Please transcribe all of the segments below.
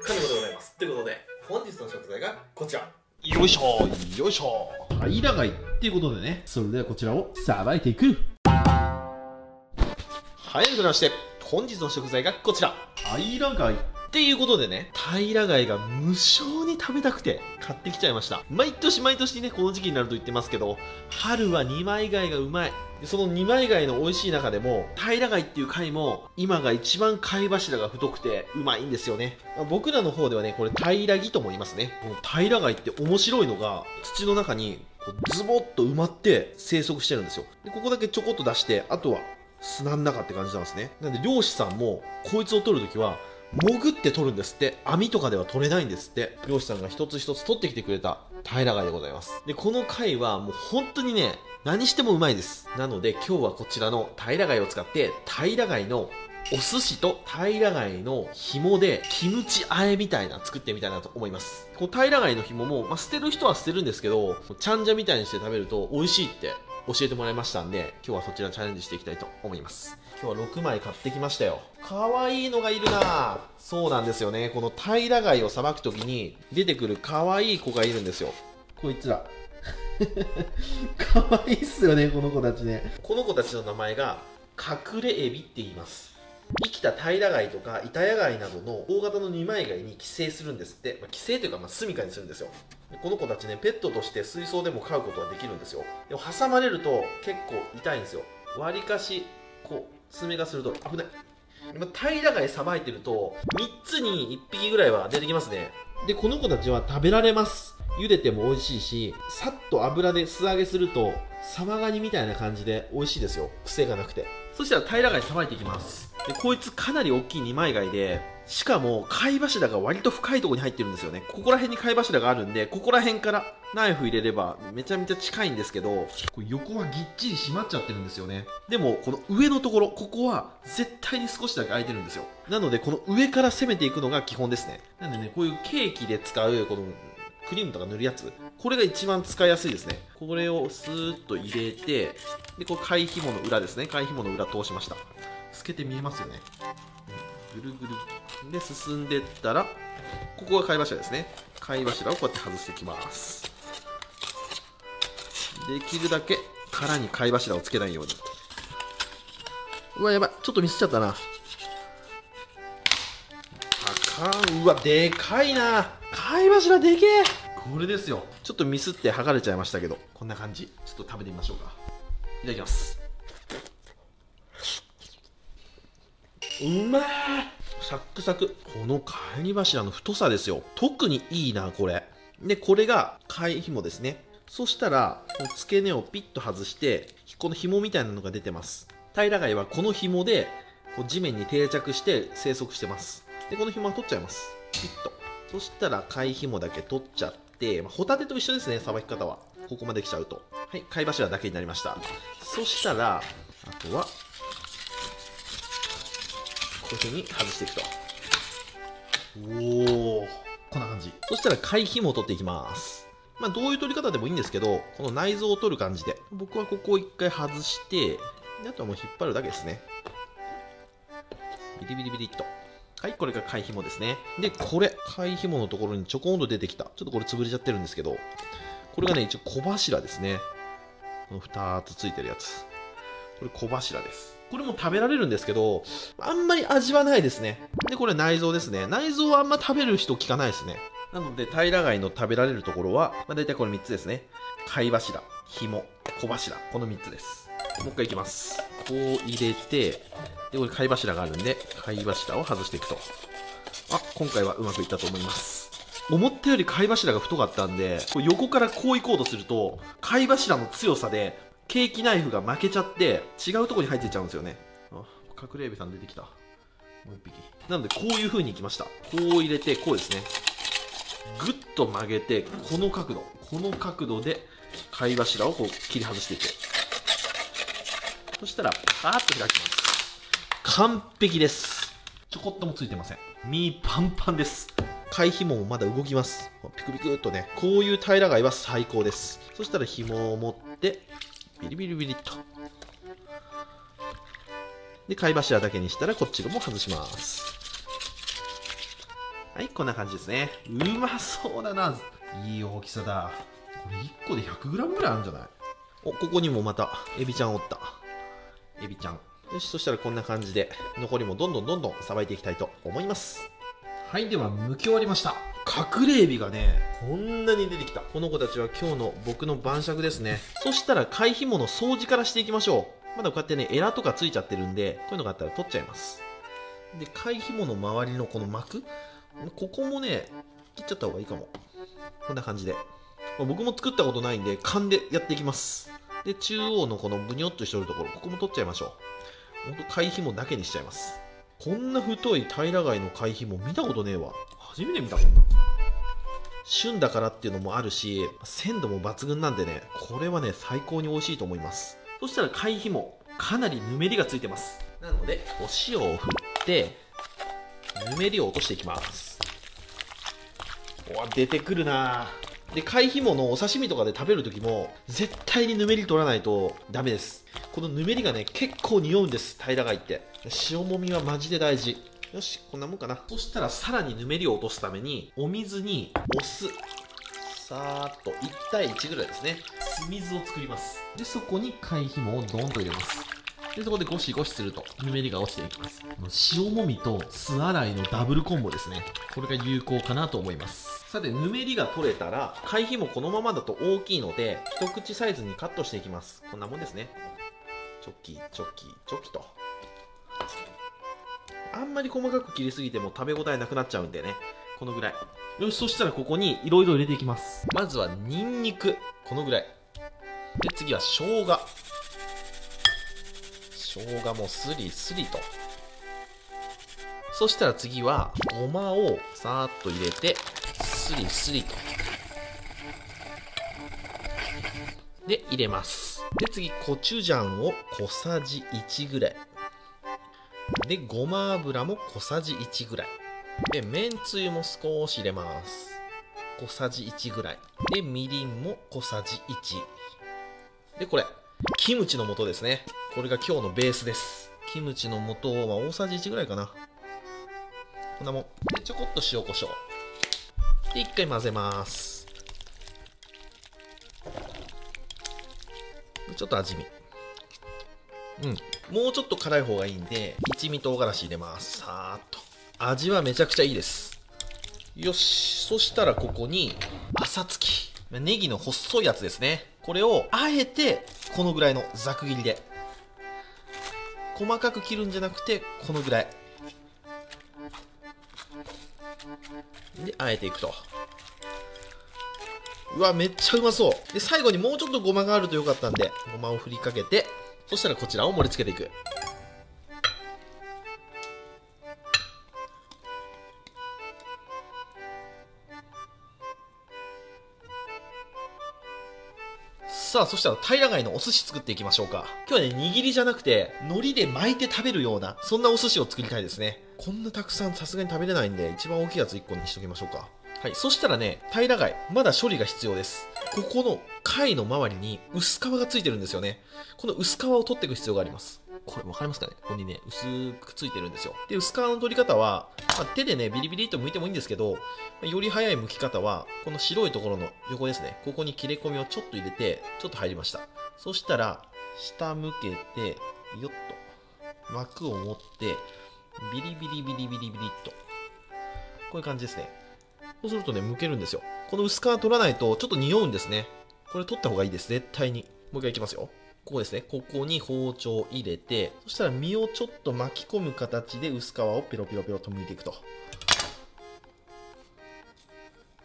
カニゴでございます。ということで、本日の食材がこちら。よいしょよいしょ。平貝っていうことでね、それではこちらをさばいていく。はい、改めまして、本日の食材がこちら。平貝っていうことでね、平貝が無償に食べたくて買ってきちゃいました。毎年毎年ね、この時期になると言ってますけど、春は二枚貝がうまい。でその二枚貝の美味しい中でも、平貝っていう貝も、今が一番貝柱が太くてうまいんですよね。僕らの方ではね、これ平木とも言いますね。この平貝って面白いのが、土の中にこうズボッと埋まって生息してるんですよ。でここだけちょこっと出して、あとは砂の中って感じなんですね。なんで漁師さんも、こいつを取るときは、潜って取るんですって。網とかでは取れないんですって。漁師さんが一つ一つ取ってきてくれた平貝でございます。で、この貝はもう本当にね、何してもうまいです。なので今日はこちらの平貝を使って、平貝のお寿司と平貝の紐でキムチ和えみたいな作ってみたいなと思います。この平貝の紐も、捨てる人は捨てるんですけど、ちゃんじゃみたいにして食べると美味しいって教えてもらいましたんで、今日はそちらチャレンジしていきたいと思います。今日は6枚買ってきましたよ。かわいいのがいるな。そうなんですよね。この平貝をさばくときに出てくるかわいい子がいるんですよ。こいつら。かわいいっすよね、この子たちね。この子たちの名前が隠れエビって言います。生きた平貝とか板谷貝などの大型の二枚貝に寄生するんですって。寄生というか住処にするんですよ。この子たちね、ペットとして水槽でも飼うことができるんですよ。でも挟まれると結構痛いんですよ。わりかしこう爪が鋭い。危ない。平貝さばいてると3つに1匹ぐらいは出てきますね。でこの子たちは食べられます。茹でても美味しいし、さっと油で素揚げするとサバガニみたいな感じで美味しいですよ。癖がなくて。そしたら平貝さばいていきます。でこいつかなり大きい二枚貝で、しかも貝柱が割と深いところに入ってるんですよね。ここら辺に貝柱があるんで、ここら辺からナイフ入れればめちゃめちゃ近いんですけど、これ横はぎっちり締まっちゃってるんですよね。でもこの上のところ、ここは絶対に少しだけ空いてるんですよ。なのでこの上から攻めていくのが基本ですね。なんでね、こういうケーキで使うこのクリームとか塗るやつ、これが一番使いやすいですね。これをスーッと入れて、でこう貝紐の裏ですね。貝紐の裏通しました。透けて見えますよね。ぐるぐるで進んでったら、ここが貝柱ですね。貝柱をこうやって外していきます。できるだけ殻に貝柱をつけないように。うわやばい、ちょっとミスっちゃったな。うわでかいな。貝柱でけえ。これですよ。ちょっとミスって剥がれちゃいましたけど、こんな感じ。ちょっと食べてみましょうか。いただきます。うまい。サックサク。この貝柱の太さですよ。特にいいなこれで、これが貝紐ですね。そしたら付け根をピッと外して、この紐みたいなのが出てます。平貝はこの紐でこう地面に定着して生息してます。でこの紐は取っちゃいます。ピッと。そしたら貝紐だけ取っちゃって、ホタテと一緒ですね、さばき方は。ここまで来ちゃうと。はい、貝柱だけになりました。そしたらあとはこういう風に外していくと。おお、こんな感じ。そしたら貝紐を取っていきます。どういう取り方でもいいんですけど、この内臓を取る感じで、僕はここを一回外して、であとはもう引っ張るだけですね。ビリビリビリっと。はい、これが貝紐ですね。で、これ、貝紐のところにちょこんと出てきた。ちょっとこれ潰れちゃってるんですけど、これがね、一応小柱ですね。この2つついてるやつ。これ小柱です。これも食べられるんですけど、あんまり味はないですね。で、これ内臓ですね。内臓はあんま食べる人聞かないですね。なので、平貝の食べられるところは、だいたいこれ3つですね。貝柱、紐、小柱、この3つです。もう一回いきます。こう入れて、で、これ貝柱があるんで、貝柱を外していくと。あ、今回はうまくいったと思います。思ったより貝柱が太かったんで、こう横からこう行こうとすると、貝柱の強さで、ケーキナイフが負けちゃって、違うところに入っていっちゃうんですよね。あ、隠れエビさん出てきた。もう一匹。なので、こういう風にいきました。こう入れて、こうですね。ぐっと曲げて、この角度で、貝柱をこう切り外していく。そしたら、パーッと開きます。完璧です。ちょこっともついてません。身パンパンです。貝紐もまだ動きます。ピクピクっとね。こういう平貝は最高です。そしたら紐を持って、ビリビリビリっと。で、貝柱だけにしたらこっちも外します。はい、こんな感じですね。うまそうだな。いい大きさだ。これ1個で 100g ぐらいあるんじゃない？お、ここにもまたエビちゃんおった。エビちゃん。よし、そしたらこんな感じで残りもどんどんさばいていきたいと思います。はい、では剥き終わりました。隠れエビがね、こんなに出てきた。この子たちは今日の僕の晩酌ですね。そしたら貝ひもの掃除からしていきましょう。まだこうやってね、エラとかついちゃってるんで、こういうのがあったら取っちゃいます。で、貝ひもの周りのこの膜、ここもね、切っちゃった方がいいかも。こんな感じで。僕も作ったことないんで、勘でやっていきます。で、中央のこのブニョっとしてるところ、ここも取っちゃいましょう。ほんと貝ひもだけにしちゃいます。こんな太い平貝の貝ひも見たことねえわ。初めて見たこんな。旬だからっていうのもあるし、鮮度も抜群なんでね、これはね、最高に美味しいと思います。そしたら貝ひも、かなりぬめりがついてます。なので、お塩を振って、ぬめりを落としていきます。おわ、出てくるなぁ。で、貝ひものお刺身とかで食べるときも、絶対にぬめり取らないとダメです。このぬめりがね、結構匂うんです、平貝って。塩もみはマジで大事。よし、こんなもんかな。そしたらさらにぬめりを落とすために、お水にお酢、さーっと1対1ぐらいですね。酢水を作ります。で、そこに貝ひもをドンと入れます。で、そこでゴシゴシすると、ぬめりが落ちていきます。塩もみと酢洗いのダブルコンボですね。これが有効かなと思います。さて、ぬめりが取れたら、貝ひもこのままだと大きいので、一口サイズにカットしていきます。こんなもんですね。チョキ、チョキ、チョキと。あんまり細かく切りすぎても食べ応えなくなっちゃうんでね。このぐらい。よし、そしたらここにいろいろ入れていきます。まずはニンニク。このぐらい。で、次は生姜。生姜もスリスリと。そしたら次はごまをさーっと入れてスリスリと。で、入れます。で、次コチュジャンを小さじ1ぐらい。で、ごま油も小さじ1ぐらい。で、めんつゆも少し入れます。小さじ1ぐらい。で、みりんも小さじ1。で、これ、キムチの素ですね。これが今日のベースです。キムチの素を、大さじ1ぐらいかな。こんなもん。で、ちょこっと塩コショウ。で、一回混ぜます。で、ちょっと味見。もうちょっと辛い方がいいんで、一味唐辛子入れます。さーっと。味はめちゃくちゃいいです。よし。そしたらここに、朝月。ネギの細いやつですね。これを、あえて、このぐらいのざく切りで。細かく切るんじゃなくて、このぐらい。で、あえていくと。うわ、めっちゃうまそう。で、最後にもうちょっとごまがあるとよかったんで、ごまを振りかけて、そしたらこちらを盛り付けていく。さあ、そしたら平貝のお寿司作っていきましょうか。今日はね、握りじゃなくて、海苔で巻いて食べるような、そんなお寿司を作りたいですね。こんなたくさんさすがに食べれないんで、一番大きいやつ1個にしときましょうか。はい、そしたらね、平貝、まだ処理が必要です。ここの貝の周りに薄皮がついてるんですよね。この薄皮を取っていく必要があります。これ分かりますかね？ここにね、薄くついてるんですよ。で、薄皮の取り方は、手でね、ビリビリと剥いてもいいんですけど、より早い剥き方は、この白いところの横ですね。ここに切れ込みをちょっと入れて、ちょっと入りました。そしたら、下向けて、よっと、膜を持って、ビリビリビリビリビリっと。こういう感じですね。そうするとね、剥けるんですよ。この薄皮取らないと、ちょっと匂うんですね。これ取った方がいいです。絶対に。もう一回いきますよ。ここですね。ここに包丁を入れて、そしたら身をちょっと巻き込む形で薄皮をペロペロペロと剥いていくと。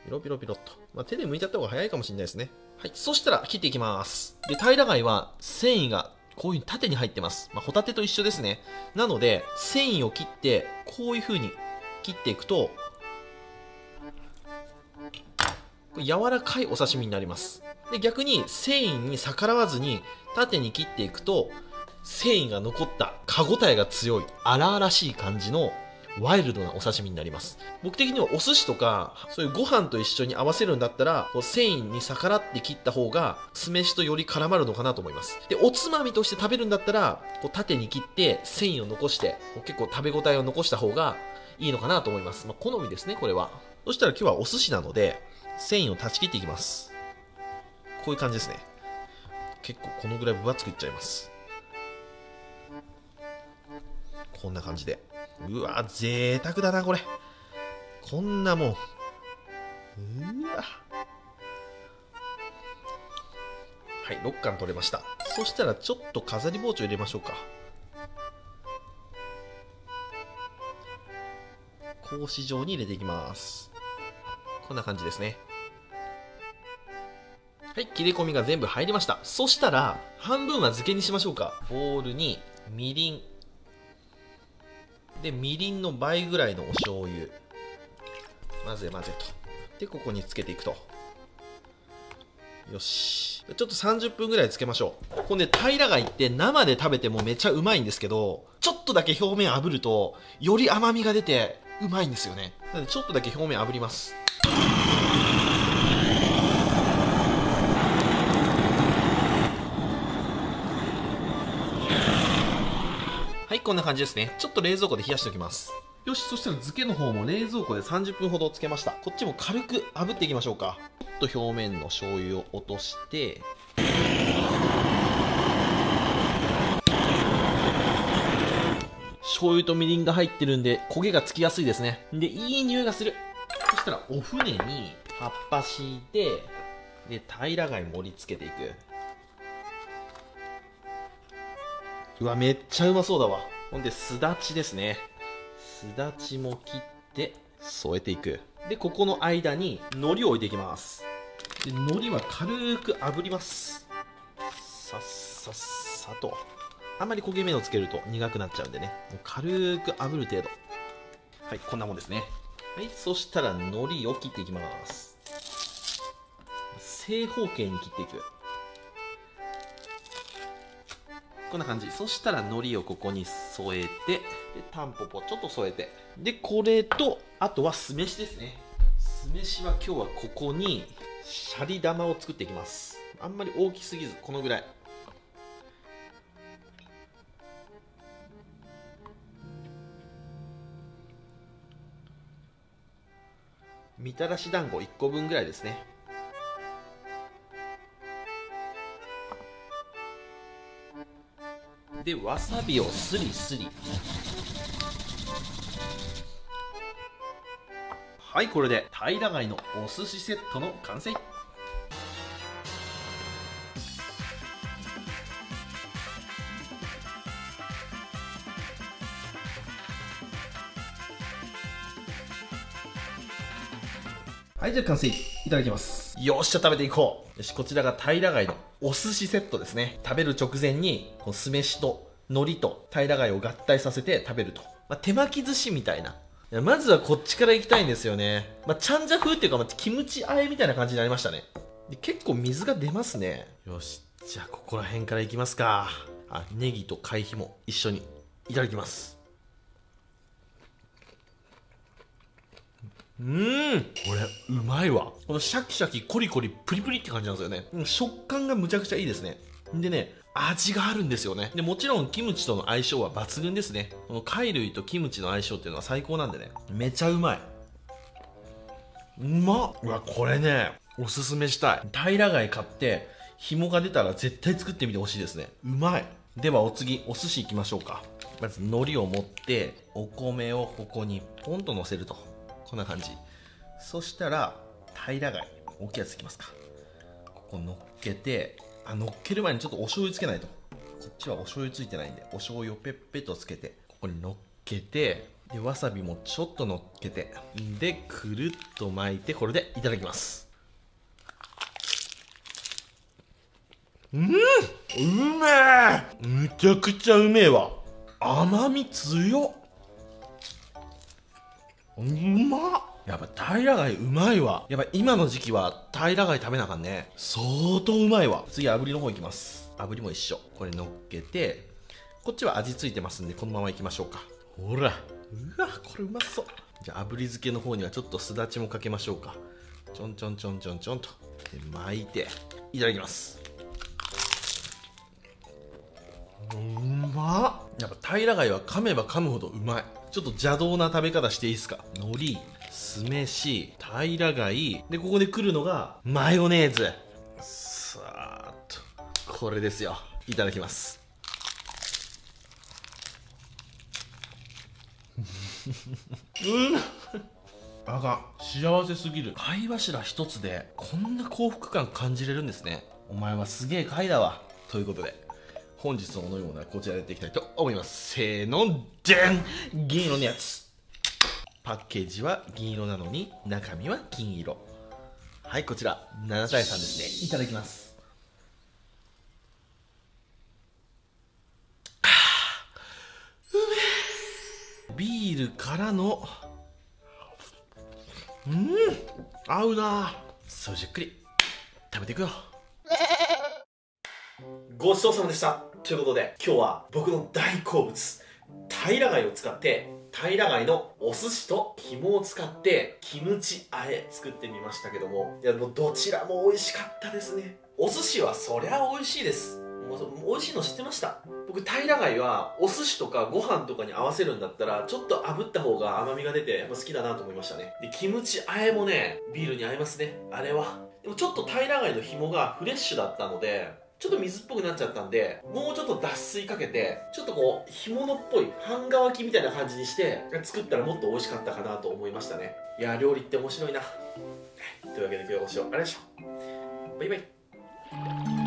ペロペロペロっと。手で剥いちゃった方が早いかもしれないですね。はい。そしたら切っていきます。で、平貝は繊維がこういう風に縦に入ってます。ホタテと一緒ですね。なので、繊維を切って、こういう風に切っていくと、これ柔らかいお刺身になります。で、逆に繊維に逆らわずに縦に切っていくと、繊維が残った歯ごたえが強い荒々しい感じのワイルドなお刺身になります。僕的にはお寿司とかそういうご飯と一緒に合わせるんだったら、こう繊維に逆らって切った方が酢飯とより絡まるのかなと思います。で、おつまみとして食べるんだったら、こう縦に切って繊維を残して、こう結構食べ応えを残した方がいいのかなと思います。まあ、好みですね、これは。そしたら今日はお寿司なので、繊維を断ち切っていきます。こういう感じですね。結構このぐらい分厚くいっちゃいます。こんな感じで。うわ、贅沢だな、これ。こんなもん。うわ。はい、6貫取れました。そしたらちょっと飾り包丁入れましょうか。格子状に入れていきます。こんな感じですね。はい、切れ込みが全部入りました。そしたら半分は漬けにしましょうか。ボウルにみりんで、みりんの倍ぐらいのお醤油、混ぜ混ぜと。でここにつけていくと。よし、ちょっと30分ぐらいつけましょう。これね、平貝って生で食べてもめっちゃうまいんですけど、ちょっとだけ表面炙るとより甘みが出てうまいんですよね。なのでちょっとだけ表面炙ります。はい、こんな感じですね。ちょっと冷蔵庫で冷やしておきます。よし、そしたら漬けの方も冷蔵庫で30分ほどつけました。こっちも軽く炙っていきましょうか。ちょっと表面の醤油を落として、醤油とみりんが入ってるんで焦げがつきやすいですね。で、いい匂いがする。そしたらお船に葉っぱ敷いて、で平貝盛り付けていく。うわ、めっちゃうまそうだわ。ほんですだちですね。すだちも切って添えていく。でここの間に海苔を置いていきます。で海苔は軽く炙ります。さっさっさと。あんまり焦げ目をつけると苦くなっちゃうんでね、もう軽く炙る程度。はい、こんなもんですね。はい、そしたら海苔を切っていきます。正方形に切っていく。こんな感じ。そしたら海苔をここに添えて、でタンポポちょっと添えて、でこれとあとは酢飯ですね。酢飯は今日はここにシャリ玉を作っていきます。あんまり大きすぎず、このぐらい。みたらし団子1個分ぐらいですね。でわさびをスリスリ。はい、これで平貝のお寿司セットの完成。はい、じゃあ完成。いただきます。よっしゃ、食べていこう。よし、こちらが平貝のお寿司セットですね。食べる直前にこの酢飯と海苔と平貝を合体させて食べると、手巻き寿司みたいな。まずはこっちから行きたいんですよね。チャンジャ風っていうか、キムチ和えみたいな感じになりましたね。で結構水が出ますね。よし、じゃあここら辺から行きますか。ネギと貝ひも一緒にいただきます。これうまいわ。このシャキシャキコリコリプリプリって感じなんですよね。食感がむちゃくちゃいいですね。でね、味があるんですよね。でもちろんキムチとの相性は抜群ですね。この貝類とキムチの相性っていうのは最高なんでね、めちゃうまい。うまっ。うわ、これねおすすめしたい。平貝買って紐が出たら絶対作ってみてほしいですね。うまい。ではお次お寿司いきましょうか。まず海苔を持ってお米をここにポンと乗せると、こんな感じ。そしたら平貝大きいやついきますか。ここ乗っけて、乗っける前にちょっとお醤油つけないと。こっちはお醤油ついてないんで、お醤油をペッペッとつけてここに乗っけて、でわさびもちょっと乗っけて、でくるっと巻いて、これでいただきます。うめえ。むちゃくちゃうめえわ。甘み強っ。うまっ。やっぱ平貝うまいわ。やっぱ今の時期は平貝食べなあかんね。相当うまいわ。次炙りの方いきます。炙りも一緒。これ乗っけて、こっちは味ついてますんでこのままいきましょうか。ほら、うわ、これうまそう。じゃあ炙り漬けの方にはちょっとすだちもかけましょうか。ちょんちょんちょんちょんちょんとで巻いていただきます。うまっ。やっぱ平貝は噛めば噛むほどうまい。ちょっと邪道な食べ方していいですか。海苔、酢飯、平貝で、ここで来るのがマヨネーズ。さーっとこれですよ。いただきます。あかん、幸せすぎる。貝柱一つでこんな幸福感感じれるんですね。お前はすげえ貝だわ。ということで本日のお飲み物はこちらでやっていきたいと思います。せーの、でん、銀色のやつ。パッケージは銀色なのに中身は金色。はい、こちら7対3ですね。いただきます。ビールからの合うな。そう、じっくり食べていくよ。ごちそうさまでした。ということで今日は僕の大好物平貝を使って平貝のお寿司と肝を使ってキムチあえ作ってみましたけども、いやもうどちらも美味しかったですね。お寿司はそりゃ美味しいです。もう美味しいの知ってました。僕平貝はお寿司とかご飯とかに合わせるんだったらちょっと炙った方が甘みが出てやっぱ好きだなと思いましたね。でキムチあえもねビールに合いますね。あれはでもちょっと平貝の紐がフレッシュだったのでちょっと水っぽくなっちゃったんで、もうちょっと脱水かけてちょっとこう干物っぽい半乾きみたいな感じにして作ったらもっと美味しかったかなと思いましたね。いや料理って面白いな。というわけで今日はご視聴ありがとうございました。バイバイ。